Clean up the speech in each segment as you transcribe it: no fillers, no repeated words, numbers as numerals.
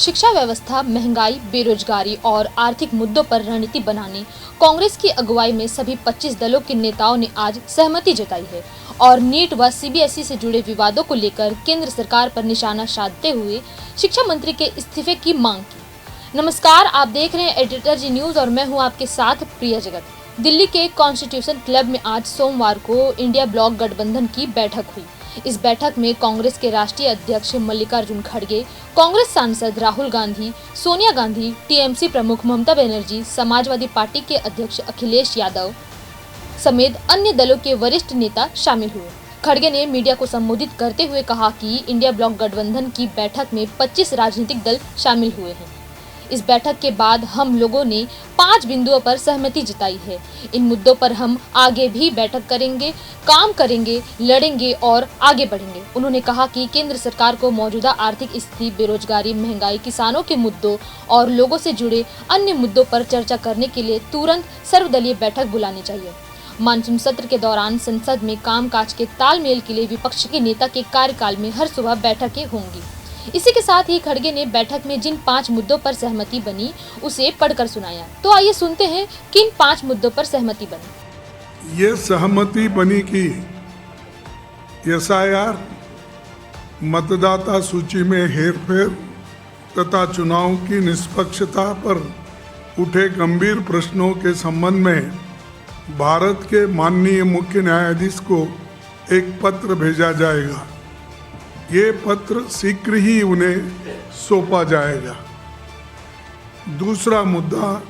शिक्षा व्यवस्था, महंगाई, बेरोजगारी और आर्थिक मुद्दों पर रणनीति बनाने कांग्रेस की अगुवाई में सभी 25 दलों के नेताओं ने आज सहमति जताई है और नीट व सीबीएसई से जुड़े विवादों को लेकर केंद्र सरकार पर निशाना साधते हुए शिक्षा मंत्री के इस्तीफे की मांग की। नमस्कार, आप देख रहे हैं एडिटर जी न्यूज और मैं हूं आपके साथ प्रिया जगत। दिल्ली के कॉन्स्टिट्यूशन क्लब में आज सोमवार को इंडिया ब्लॉक गठबंधन की बैठक हुई। इस बैठक में कांग्रेस के राष्ट्रीय अध्यक्ष मल्लिकार्जुन खड़गे, कांग्रेस सांसद राहुल गांधी, सोनिया गांधी, टीएमसी प्रमुख ममता बनर्जी, समाजवादी पार्टी के अध्यक्ष अखिलेश यादव समेत अन्य दलों के वरिष्ठ नेता शामिल हुए। खड़गे ने मीडिया को संबोधित करते हुए कहा कि इंडिया ब्लॉक गठबंधन की बैठक में 25 राजनीतिक दल शामिल हुए हैं। इस बैठक के बाद हम लोगों ने 5 बिंदुओं पर सहमति जताई है। इन मुद्दों पर हम आगे भी बैठक करेंगे, काम करेंगे, लड़ेंगे और आगे बढ़ेंगे। उन्होंने कहा कि केंद्र सरकार को मौजूदा आर्थिक स्थिति, बेरोजगारी, महंगाई, किसानों के मुद्दों और लोगों से जुड़े अन्य मुद्दों पर चर्चा करने के लिए तुरंत सर्वदलीय बैठक बुलानी चाहिए। मानसून सत्र के दौरान संसद में कामकाज के तालमेल के लिए विपक्ष के नेता के कार्यकाल में हर सुबह बैठकें होंगी। इसी के साथ ही खड़गे ने बैठक में जिन 5 मुद्दों पर सहमति बनी उसे पढ़कर सुनाया। तो आइए सुनते हैं किन 5 मुद्दों पर सहमति बनी। ये सहमति बनी कि एसआईआर, मतदाता सूची में हेरफेर तथा चुनाव की निष्पक्षता पर उठे गंभीर प्रश्नों के संबंध में भारत के माननीय मुख्य न्यायाधीश को एक पत्र भेजा जाएगा। ये पत्र शीघ्र ही उन्हें सौंपा जाएगा। दूसरा मुद्दा,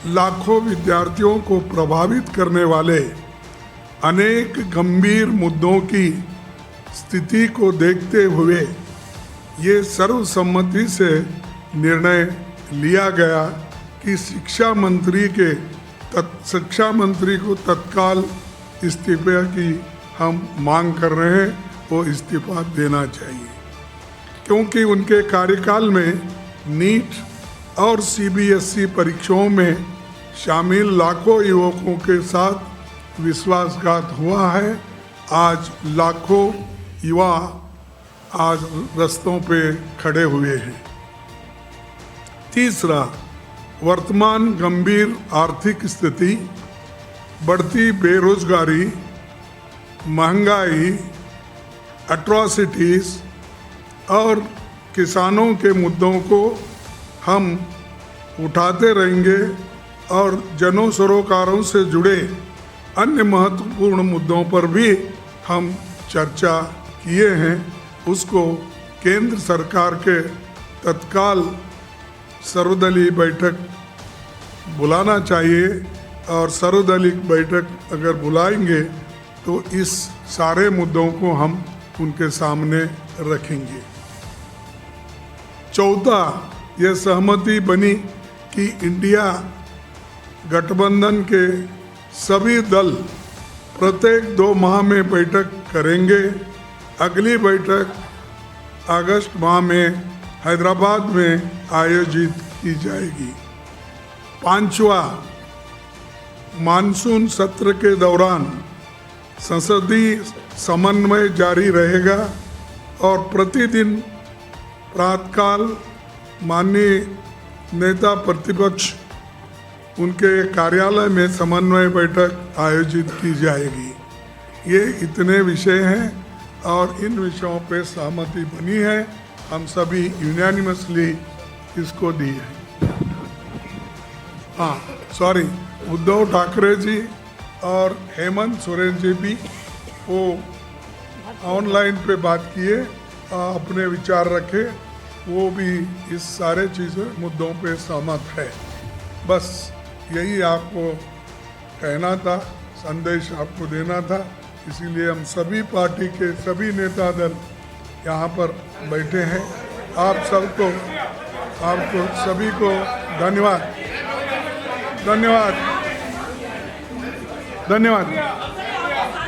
लाखों विद्यार्थियों को प्रभावित करने वाले अनेक गंभीर मुद्दों की स्थिति को देखते हुए ये सर्वसम्मति से निर्णय लिया गया कि शिक्षा मंत्री को तत्काल इस्तीफे की हम मांग कर रहे हैं, वो इस्तीफा देना चाहिए, क्योंकि उनके कार्यकाल में नीट और सीबीएसई परीक्षाओं में शामिल लाखों युवकों के साथ विश्वासघात हुआ है। आज लाखों युवा आज रास्तों पे खड़े हुए हैं। तीसरा, वर्तमान गंभीर आर्थिक स्थिति, बढ़ती बेरोजगारी, महंगाई, एट्रॉसिटीज़ और किसानों के मुद्दों को हम उठाते रहेंगे और जन सरोकारों से जुड़े अन्य महत्वपूर्ण मुद्दों पर भी हम चर्चा किए हैं। उसको केंद्र सरकार के तत्काल सर्वदलीय बैठक बुलाना चाहिए और सर्वदलीय बैठक अगर बुलाएंगे तो इस सारे मुद्दों को हम उनके सामने रखेंगे। चौथा, यह सहमति बनी कि इंडिया गठबंधन के सभी दल प्रत्येक 2 माह में बैठक करेंगे। अगली बैठक अगस्त माह में हैदराबाद में आयोजित की जाएगी। पांचवा, मानसून सत्र के दौरान संसदीय समन्वय जारी रहेगा और प्रतिदिन प्रातःकाल माननीय नेता प्रतिपक्ष उनके कार्यालय में समन्वय बैठक आयोजित की जाएगी। ये इतने विषय हैं और इन विषयों पे सहमति बनी है। हम सभी यूनानिमसली इसको दी है। उद्धव ठाकरे जी और हेमंत सोरेन जी भी वो ऑनलाइन पे बात किए, अपने विचार रखे, वो भी इस सारे चीज़ों मुद्दों पे सहमत है। बस यही आपको कहना था, संदेश आपको देना था। इसीलिए हम सभी पार्टी के सभी नेता दल यहाँ पर बैठे हैं। आपको सभी को धन्यवाद।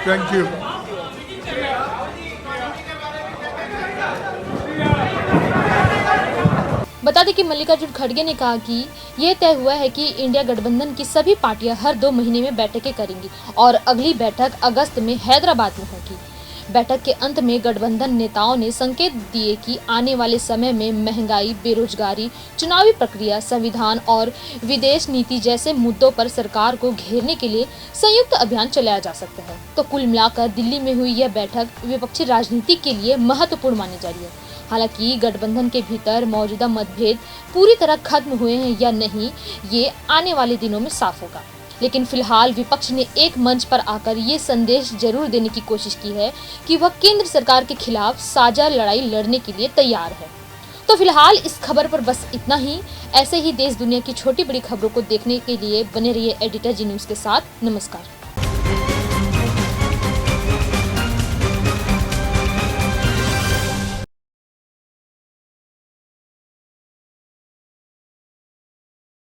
Thank you. बता दें कि मल्लिकार्जुन खड़गे ने कहा कि यह तय हुआ है कि इंडिया गठबंधन की सभी पार्टियां हर 2 महीने में बैठकें करेंगी और अगली बैठक अगस्त में हैदराबाद में होगी। बैठक के अंत में गठबंधन नेताओं ने संकेत दिए कि आने वाले समय में महंगाई, बेरोजगारी, चुनावी प्रक्रिया, संविधान और विदेश नीति जैसे मुद्दों पर सरकार को घेरने के लिए संयुक्त अभियान चलाया जा सकता है। तो कुल मिलाकर दिल्ली में हुई यह बैठक विपक्षी राजनीति के लिए महत्वपूर्ण मानी जा रही है। हालांकि गठबंधन के भीतर मौजूदा मतभेद पूरी तरह खत्म हुए हैं या नहीं, ये आने वाले दिनों में साफ होगा। लेकिन फिलहाल विपक्ष ने एक मंच पर आकर ये संदेश जरूर देने की कोशिश की है कि वह केंद्र सरकार के खिलाफ साझा लड़ाई लड़ने के लिए तैयार है। तो फिलहाल इस खबर पर बस इतना ही। ऐसे ही देश दुनिया की छोटी बड़ी खबरों को देखने के लिए बने रहिए एडिटर जी न्यूज़ के साथ। नमस्कार।